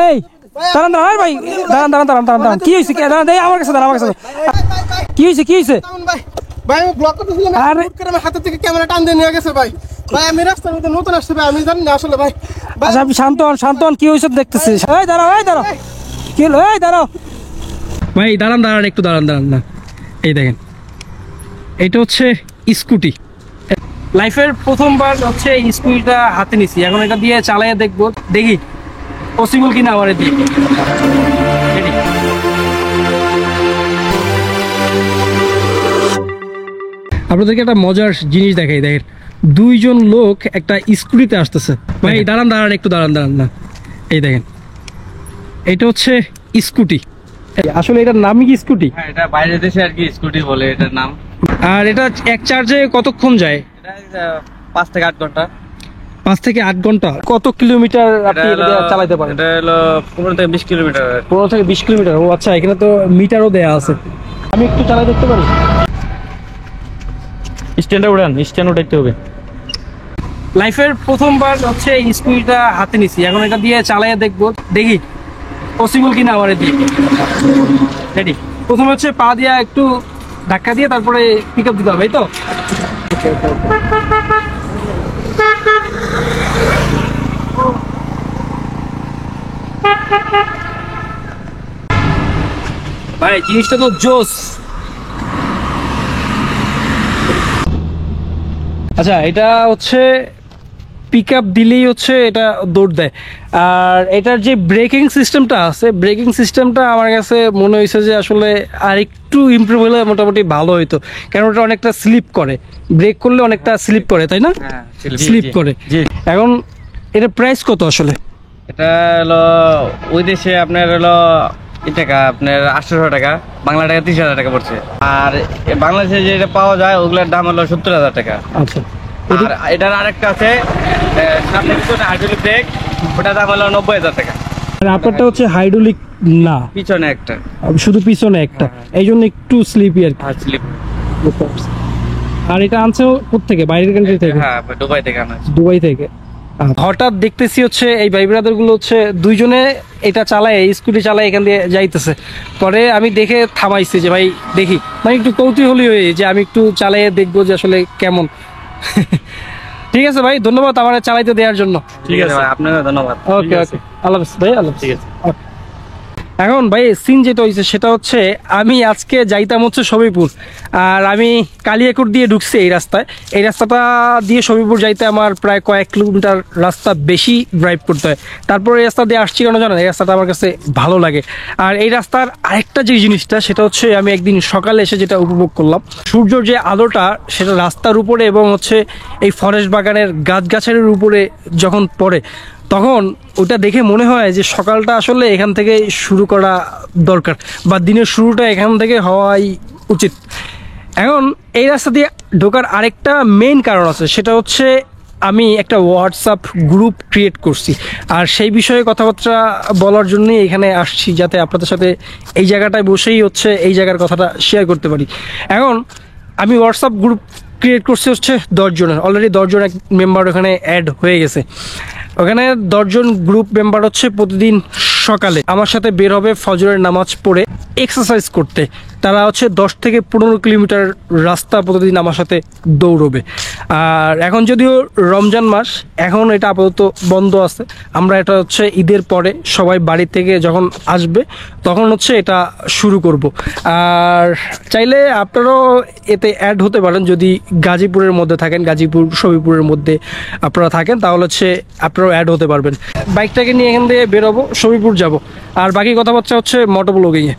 এই দাঁড়ান দাঁড়ান ভাই, দাঁড়ান দাঁড়ান দাঁড়ান দাঁড়ান দাঁড়ান, কি হয়েছে? দাঁড়ান, আমার কাছে দাঁড়ান, আমার কাছে কি হয়েছে, কি হয়েছে? ভাই আমি ব্লক করতেছিলাম, আমার হাতে থেকে ক্যামেরা টান দিয়ে নিয়ে গেছে ভাই। ভাই আমি রাস্তার মধ্যে নতুন আসছে ভাই, আমি জানি না আসলে ভাই। আচ্ছা আপনি শান্ত হন, শান্ত হন, কি হয়েছে দেখতেছি। এই দাঁড়াও, এই দাঁড়াও, কি হলো? এই দাঁড়াও ভাই, দাঁড়ান দাঁড়ান, একটু দাঁড়ান দাঁড়ান না। এই দেখেন, এটা হচ্ছে স্কুটি। লাইফের প্রথমবার হচ্ছে এই স্কুটিটা হাতে নিছি, এখন এটা দিয়ে চালাইয়া দেখবো, দেখি পসিবল কিনা আমার দিয়ে। আপনাদেরকে একটা মজার জিনিস দেখাই, দেখেন দুইজন লোক একটা স্কুটিতে আসতেছে। ভাই দাঁড়ান দাঁড়ান, একটু দাঁড়ান দাঁড়ান না। এই দেখেন, এটা হচ্ছে স্কুটি। আসলে এটার নামই কি স্কুটি? হ্যাঁ, এটা বাইরের দেশে আর কি স্কুটি বলে এটার নাম। আর এটা এক চার্জে কতক্ষণ যায়? এটা 5 থেকে 8 ঘন্টা। 5 থেকে 8 ঘন্টা। কত কিলোমিটার আপনি এটা চালাতে পারেন? এটা হলো 15 থেকে 20 কিলোমিটার। 15 থেকে 20 কিলোমিটার। ও আচ্ছা, এখানে তো মিটারও দেয়া আছে। আমি একটু চালাই দেখতে পারি? স্ট্যান্ডে উড়ান, স্ট্যান্ড উঠাইতে হবে। লাইফের প্রথমবার হচ্ছে এই স্কুটিটা হাতে নিছি, এখন এটা দিয়ে চালাইয়া দেখবো, দেখি পসিবল কিনা আমার দিয়ে। রেডি? প্রথমে হচ্ছে পা দিয়া একটু ধাক্কা দিয়ে তারপরে পিক আপ দিতে হবে, এই তো? ভাই জিনিসটা তো জোস। আচ্ছা, এটা হচ্ছে পিক আপ দিলেই হচ্ছে এটা দৌড় দেয়। আর এটার যে ব্রেকিং সিস্টেমটা আছে, ব্রেকিং সিস্টেমটা আমার কাছে মনে হয়েছে যে আসলে আর একটু ইমপ্রুভ হলে মোটামুটি ভালো হইতো, কারণ ওটা অনেকটা স্লিপ করে, ব্রেক করলে অনেকটা স্লিপ করে, তাই না? স্লিপ করে। এখন এটা প্রাইস কত আসলে? এটা হলো ওই দেশে আপনার হলো টাকা, আপনার 800 টাকা, বাংলা টাকা 30,000 টাকা পড়ছে। আর বাংলাদেশে যেটা পাওয়া যায় ওগুলোর দাম হলো 70,000 টাকা। আচ্ছা, আর এটার আরেকটা আছে সামনে পিছনে হাইড্রোলিক ব্রেক, ওটার দাম হলো 90,000 টাকা। আর আপনারটা হচ্ছে হাইড্রোলিক না, পিছনে একটা, শুধু পিছনে একটা, এই জন্য একটু স্লিপি আর কি। স্লিপ। আর এটা আনছে কোথা থেকে? বাইরের কান্ট্রি থেকে? হ্যাঁ, দুবাই থেকে আনা। দুবাই থেকে। হঠাৎ দেখতেছি হচ্ছে এই ভাই ব্রাদার গুলো হচ্ছে দুইজনে এটা চালায়, স্কুটি চালায়, এখান দিয়ে যাইতেছে। পরে আমি দেখে থামাইছি যে ভাই দেখি, মানে একটু কৌতূহলী হয়ে যে আমি একটু চালাইয়ে দেখবো যে আসলে কেমন। ঠিক আছে ভাই, ধন্যবাদ আমার চালাইতে দেওয়ার জন্য। ঠিক আছে ভাই, আপনাকে ধন্যবাদ। ওকে ওকে, আল্লাহ হাফেজ ভাই, আল্লাহ হাফেজ। ঠিক আছে। এখন ভাই সিন যেটা হয়েছে সেটা হচ্ছে আমি আজকে যাইতাম হচ্ছে সবিপুর, আর আমি কালিয়াকোট দিয়ে ঢুকছি এই রাস্তায়। এই রাস্তাটা দিয়ে সবিপুর যাইতে আমার প্রায় কয়েক কিলোমিটার রাস্তা বেশি ড্রাইভ করতে হয়। তারপরে এই রাস্তা দিয়ে আসছি কেন জানেন? এই রাস্তাটা আমার কাছে ভালো লাগে। আর এই রাস্তার আরেকটা যে জিনিসটা সেটা হচ্ছে আমি একদিন সকালে এসে যেটা উপভোগ করলাম, সূর্যর যে আলোটা সেটা রাস্তার উপরে এবং হচ্ছে এই ফরেস্ট বাগানের গাছগাছালির উপরে যখন পড়ে, তখন ওটা দেখে মনে হয় যে সকালটা আসলে এখান থেকে শুরু করা দরকার, বা দিনের শুরুটা এখান থেকে হওয়াই উচিত। এখন এই রাস্তা দিয়ে ঢোকার আরেকটা মেইন কারণ আছে, সেটা হচ্ছে আমি একটা হোয়াটসঅ্যাপ গ্রুপ ক্রিয়েট করছি, আর সেই বিষয়ে কথাবার্তা বলার জন্যই এখানে আসছি, যাতে আপনাদের সাথে এই জায়গাটায় বসেই হচ্ছে এই জায়গার কথাটা শেয়ার করতে পারি। এখন আমি হোয়াটসঅ্যাপ গ্রুপ ক্রিয়েট করছি হচ্ছে 10 জনের, অলরেডি 10 জন এক মেম্বার ওখানে অ্যাড হয়ে গেছে। ওখানে 10 জন গ্রুপ মেম্বার হচ্ছে প্রতিদিন সকালে আমার সাথে বের হবে ফজরের নামাজ পড়ে এক্সারসাইজ করতে। তারা হচ্ছে 10 থেকে 15 কিলোমিটার রাস্তা প্রতিদিন আমার সাথে দৌড়বে। আর এখন যদিও রমজান মাস, এখন এটা আপাতত বন্ধ আছে। আমরা এটা হচ্ছে ঈদের পরে সবাই বাড়ি থেকে যখন আসবে তখন হচ্ছে এটা শুরু করব। আর চাইলে আপনারাও এতে অ্যাড হতে পারেন, যদি গাজীপুরের মধ্যে থাকেন, গাজীপুর সবিপুরের মধ্যে আপনারা থাকেন, তাহলে হচ্ছে আপনারাও অ্যাড হতে পারবেন। বাইকটাকে নিয়ে এখান থেকে বেরোবো, সবিপুর যাব। আর বাকি কথাবার্তা হচ্ছে মোটো ব্লগিংয়ে।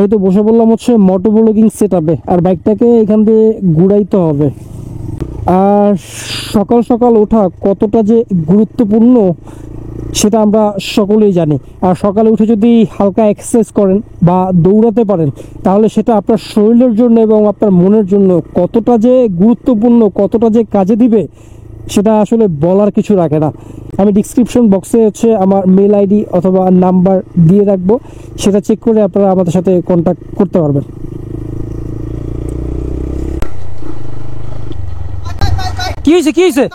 এই তো বসে বললাম হচ্ছে মোটো ব্লগিং সেট আপে, আর বাইকটাকে এখান দিয়ে ঘুরাইতে হবে। আর সকাল সকাল ওঠা কতটা যে গুরুত্বপূর্ণ সেটা আমরা সকলেই জানি। আর সকালে উঠে যদি হালকা এক্সারসাইজ করেন বা দৌড়াতে পারেন, তাহলে সেটা আপনার শরীরের জন্য এবং আপনার মনের জন্য কতটা যে গুরুত্বপূর্ণ, কতটা যে কাজে দিবে, সেটা আসলে বলার কিছু রাখে না। আমি ডিসক্রিপশন বক্সে হচ্ছে আমার মেল আইডি অথবা নাম্বার দিয়ে রাখবো, সেটা চেক করে আপনারা আমাদের সাথে কন্ট্যাক্ট করতে পারবেন। কি হয়েছে, কি হয়েছে?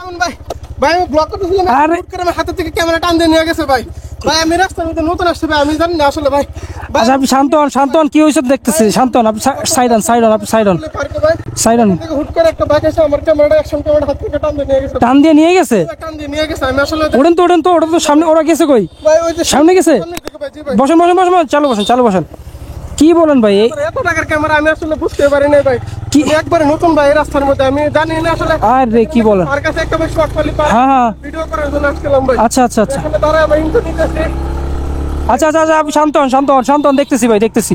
ভাই আমি ব্লক করতেছিলাম আরে- হুট করে আমার হাতের থেকে ক্যামেরা টান দিয়ে নিয়ে গেছে ভাই ভাই আমি রাস্তার মধ্যে নতুন আসছে ভাই আমি জানি না আসলে ভাই আচ্ছা আপনি শান্ত হন, শান্ত হন, কি হয়েছে দেখতেছি, শান্ত হন, আপনি সাইড হন, সাইড হন, আপনি সাইড হন, পার্কে ভাই সাইড হন। এখান থেকে হুট করে একটা বাইক এসে আমার ক্যামেরাটা অ্যাকশন ক্যামেরা হাত থেকে টান দিয়ে নিয়ে গেছে টান দিয়ে নিয়ে গেছে? টান দিয়ে নিয়ে গেছে আমি আসলে ওঠেন তো, ওঠেন তো, ওটা তো সামনে, ওরা গেছে কই? ভাই ওই যে সামনে গেছে? সামনের দিকে ভাই জি ভাই বসেন বসেন বসেন বসেন, চালু বসেন, চালু বসেন। কি বলেন ভাই? এত টাকার ক্যামেরা আমি আসলে বুঝতে পারি নাই ভাই কি? আমি একবারে নতুন ভাই এই রাস্তার মধ্যে আমি জানি না আসলে আরে কি বলেন? আমার কাছে একটা ভাই শর্ট ফালি হ্যাঁ হ্যাঁ, ভিডিও করার জন্য আসছিলাম ভাই আচ্ছা আচ্ছা আচ্ছা এখানে দাঁড়ায় আমার ইন্টারনেট নিতেছে আচ্ছা আচ্ছা আচ্ছা, আপনি শান্ত হন, শান্ত হন, শান্ত হন, দেখতেছি ভাই, দেখতেছি,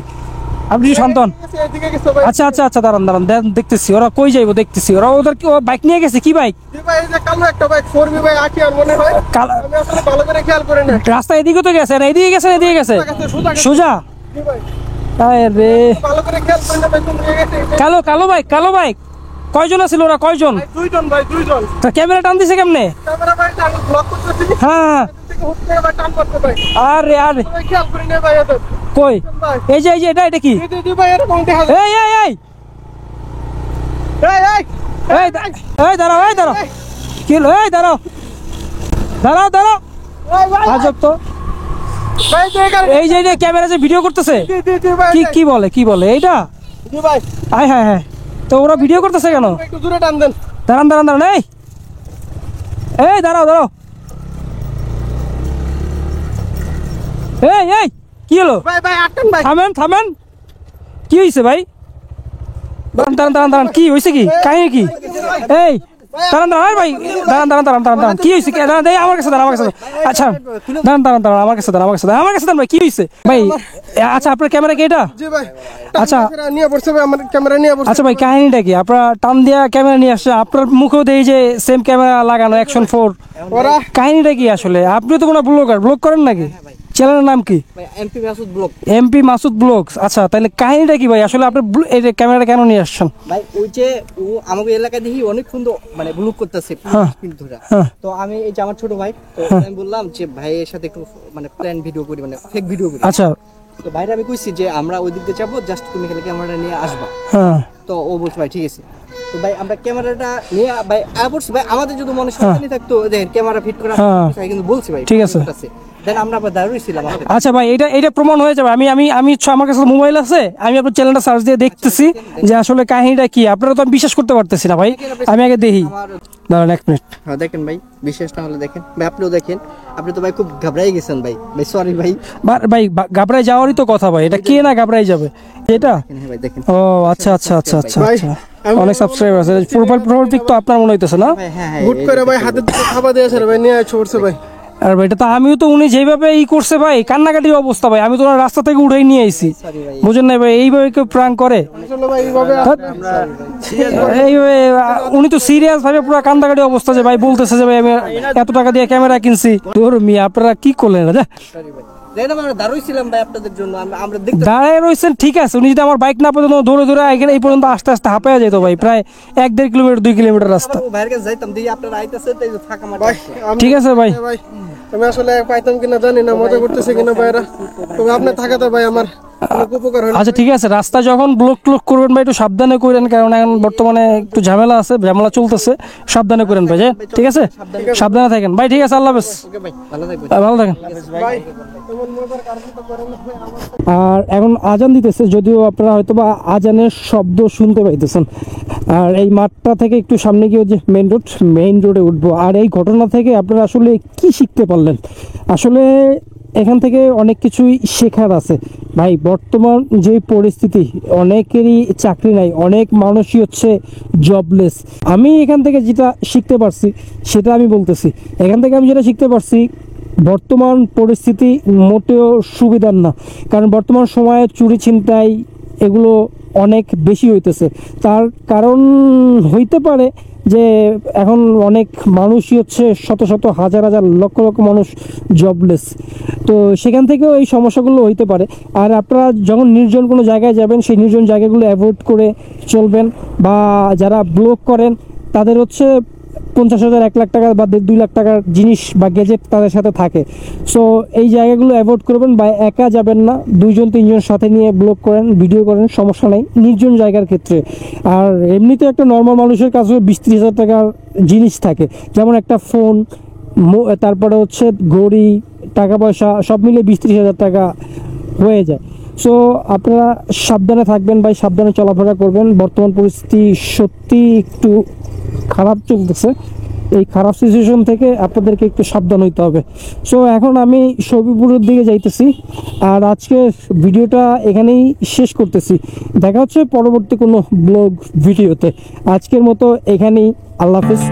আপনি একটু শান্ত হন। এদিকে গেছে ভাই আচ্ছা আচ্ছা আচ্ছা, দাঁড়ান দাঁড়ান, দেখতেছি ওরা কই যাইবো, দেখতেছি ওরা, ওদের কি বাইক নিয়ে গেছে? কি বাইক? জি ভাই এই যে কালো একটা বাইক 4B ভাই আকি আর মনে হয় আমি আসলে ভালো করে খেয়াল করি না রাস্তা এদিকে তো গেছে না, এদিকে গেছে না, এদিকে গেছে সোজা? জি ভাই আরে ভালো করে খেয়াল করি না ভাই তুমি নিয়ে গেছে কালো কালো বাইক, কালো বাইক, কয়জন আছিল ওরা, কয়জন? ভাই দুইজন ভাই দুইজন তা ক্যামেরা টান দিছে কেমনে? ক্যামেরা ভাই আমি ব্লক করতেছি হ্যাঁ, থেকে হুট করে ভাই টান করতে ভাই আরে আরে ভাই খেয়াল করি না ভাই এত কই? ভাই এই যে এটা কি? জি ভাই এরকম দেখা যায় এই এই এই এই এই এই এই দাঁড়াও, এই দাঁড়াও, কি হলো? এই দাঁড়াও, দাঁড়াও দাঁড়াও, ভাই ভাই আজব তো। ভাই দেখেন এই যে ক্যামেরা যে ভিডিও করতেছে, জি ভাই কি কি বলে, কি বলে এইটা? জি ভাই আয় হ্যাঁ হ্যাঁ, তো ওরা ভিডিও করতেছে কেন? একটু দূরে টান দেন দাঁড়ান দাঁড়ান দাঁড়ান, এই এই দাঁড়াও দাঁড়াও, এই এই কি হলো? ভাই ভাই আটকান ভাই থামেন থামেন, কি হয়েছে ভাই? দাঁড়ান দাঁড়ান দাঁড়ান দাঁড়ান, কি হয়েছে, কি কাহিনী কি? এই দাঁড়ান দাঁড়ান, আরে ভাই দাঁড়ান দাঁড়ান দাঁড়ান দাঁড়ান দাঁড়ান, কি হয়েছে? দাঁড়ান, এই আমার কাছে দাঁড়ান, আমার কাছে দাঁড়ান। আচ্ছা দাঁড়ান দাঁড়ান দাঁড়ান, আমার কাছে দাঁড়ান, আমার কাছে দাঁড়ান, আমার কাছে দাঁড়ান ভাই, কি হয়েছে ভাই? আচ্ছা আপনার ক্যামেরা কি এটা? জি ভাই আচ্ছা। ক্যামেরা নিয়ে পড়ছে ভাই আমার ক্যামেরা নিয়ে পড়ছে আচ্ছা ভাই, কাহিনীটা কি? আপনার টান দিয়া ক্যামেরা নিয়ে আসছে, আপনার মুখেও দেই যে সেম ক্যামেরা লাগানো অ্যাকশন 4, ওরা কাহিনীটা কি আসলে? আপনি তো কোনো ব্লগ করেন নাকি? চ্যানেলের নাম কি? MP Masud blog. MP Masud blogs. আচ্ছা তাহলে কাহিনীটা কি ভাই আসলে? আপনি এই যে ক্যামেরাটা কেন নিয়ে আসছেন? ভাই ওই যে ও আমাকে এলাকায় দেখি অনেক সুন্দর মানে ব্লগ করতেছে হ্যাঁ। স্পিড ধরে হ্যাঁ। তো আমি এই যে আমার ছোট ভাই তো আমি বললাম যে ভাইয়ের সাথে একটু মানে প্ল্যান ভিডিও করি মানে ফেক ভিডিও করি আচ্ছা তো ভাইরা আমি কইছি যে আমরা ওই দিক দিয়ে যাবো জাস্ট তুমি খালি ক্যামেরাটা নিয়ে আসবা হ্যাঁ তো ও বলছে ভাই ঠিক আছে তো ভাই আমরা ক্যামেরাটা নিয়ে ভাই আবর্স ভাই আমাদের যদি মনে শান্তি থাকতো দেখেন ক্যামেরা ফিট করা হ্যাঁ। কিন্তু বলছি ভাই ঠিক আছে। দেন আমরা আবার দাঁড়িয়েছিলাম আসলে আচ্ছা ভাই, এটা প্রমাণ হয়ে যাবে। আমি আমি আমি আমার কাছে মোবাইল আছে, আমি আপনার চ্যানেলটা সার্চ দিয়ে দেখতেছি যে আসলে কাহিনীটা কি। আপনারা তো আমি বিশ্বাস করতে পারতেছি না ভাই, আমি আগে দেখি। আমার দাঁড়ান এক মিনিট। হ্যাঁ দেখেন ভাই বিশ্বাস না হলে দেখেন ভাই আপনিও দেখেন আপনি তো ভাই খুব ঘাবড়াই গেছেন ভাই ভাই সরি ভাই ভাই ঘাবড়াই যাওয়ারই তো কথা ভাই, এটা কে না ঘাবড়াই যাবে এটা? হ্যাঁ ভাই দেখেন ও আচ্ছা আচ্ছা আচ্ছা আচ্ছা ভাই, আচ্ছা, অনেক সাবস্ক্রাইবার আছে। প্রোফাইল পিক তো আপনার মনে হইতেছে না? ভাই হ্যাঁ হ্যাঁ হুট করে ভাই হাতের দিকে খাবার দিয়েছে ভাই নিয়ে ছড়ছে ভাই আর ভাই এটা তো আমিও তো, উনি যেভাবে করছে ভাই, কান্নাকাটির অবস্থা ভাই, আমি তো ওনার রাস্তা থেকে উঠাই নিয়ে আইছি, সরি ভাই বুঝেন না ভাই? এইভাবে কেউ প্রাঙ্ক করে? আসলে ভাই এইভাবে এইভাবে উনি তো সিরিয়াস ভাবে পুরো কান্দাকাটি অবস্থা, যে ভাই বলতেছে যে ভাই আমি এত টাকা দিয়ে ক্যামেরা কিনছি। তোর মিয়া আপনারা কি করলেন রাজা? সরি ভাই দেখেন আমরা দাঁড়িয়েছিলাম ভাই আপনাদের জন্য আমরা দেখতে দাঁড়ায় রয়েছেন ঠিক আছে, উনি যদি আমার বাইক না পেতেন দৌড়ে দৌড়ে এখানে এই পর্যন্ত আস্তে আস্তে হাঁপায়া যেত ভাই, প্রায় 1-1.5 কিলোমিটার 2 কিলোমিটার রাস্তা। ও ভাইয়ের কাছে যাইতাম দিয়ে আপনারা আইতাছে তাই তো থাকা মার ভাই আমি- ঠিক আছে ভাই, ভাই আমি আসলে পাইতাম কিনা জানি না, মজা করতেছে কিনা ভাইরা, তবে আপনি থাকাতে ভাই আমার অনেক উপকার হলো আচ্ছা ঠিক আছে, রাস্তা যখন ব্লক করবেন ভাই একটু সাবধানে করেন, কারণ এখন বর্তমানে একটু ঝামেলা আছে, ঝামেলা চলতেছে, সাবধানে করেন ভাই। ঠিক আছে, সাবধানে থাকেন ভাই। ঠিক আছে, আল্লাহ হাফেজ, ওকে ভাই ভালো থাকবেন ভালো থাকেন। ভাই এমন মজার কারণ তো করেন না ভাই আমার আর এখন আজান দিতেছে, যদিও আপনারা হয়তো বা আজানের শব্দ শুনতে পাইতেছেন। আর এই মাঠটা থেকে একটু সামনে গিয়ে যে মেইন রোডে উঠবো। আর এই ঘটনা থেকে আপনারা আসলে কি শিখতে পারলেন? আসলে এখান থেকে অনেক কিছুই শেখার আছে ভাই। বর্তমান যে পরিস্থিতি, অনেকেরই চাকরি নাই, অনেক মানুষই হচ্ছে জবলেস। আমি এখান থেকে যেটা শিখতে পারছি সেটা আমি বলতেছি। এখান থেকে আমি যেটা শিখতে পারছি, বর্তমান পরিস্থিতি মোটেও সুবিধার না, কারণ বর্তমান সময়ে চুরি ছিনতাই এগুলো অনেক বেশি হইতেছে। তার কারণ হইতে পারে যে এখন অনেক মানুষই হচ্ছে শত শত হাজার হাজার লক্ষ লক্ষ মানুষ জবলেস, তো সেখান থেকেও এই সমস্যাগুলো হইতে পারে। আর আপনারা যখন নির্জন কোনো জায়গায় যাবেন, সেই নির্জন জায়গাগুলো অ্যাভয়েড করে চলবেন, বা যারা ব্লগ করেন তাদের হচ্ছে 50,000 1 লাখ টাকা বা 2 লাখ টাকার জিনিস বা গেজেট তাদের সাথে থাকে। সো এই জায়গাগুলো অ্যাভয়েড করবেন, বা একা যাবেন না, 2জন 3জন সাথে নিয়ে ব্লগ করেন, ভিডিও করেন, সমস্যা নেই নির্জন জায়গার ক্ষেত্রে। আর এমনিতে একটা নর্মাল মানুষের কাছে 20-30 হাজার টাকার জিনিস থাকে, যেমন একটা ফোন, তারপরে হচ্ছে ঘড়ি, টাকা পয়সা সব মিলে 20-30 হাজার টাকা হয়ে যায়। সো আপনারা সাবধানে থাকবেন ভাই, সাবধানে চলাফেরা করবেন। বর্তমান পরিস্থিতি সত্যি একটু খারাপ চলতেছে, এই খারাপ সিচুয়েশন থেকে আপনাদেরকে একটু সাবধান হইতে হবে। সো এখন আমি সবিপুরের দিকে যাইতেছি, আর আজকে ভিডিওটা এখানেই শেষ করতেছি। দেখা হচ্ছে পরবর্তী কোনো ব্লগ ভিডিওতে। আজকের মতো এখানেই, আল্লাহ হাফিজ।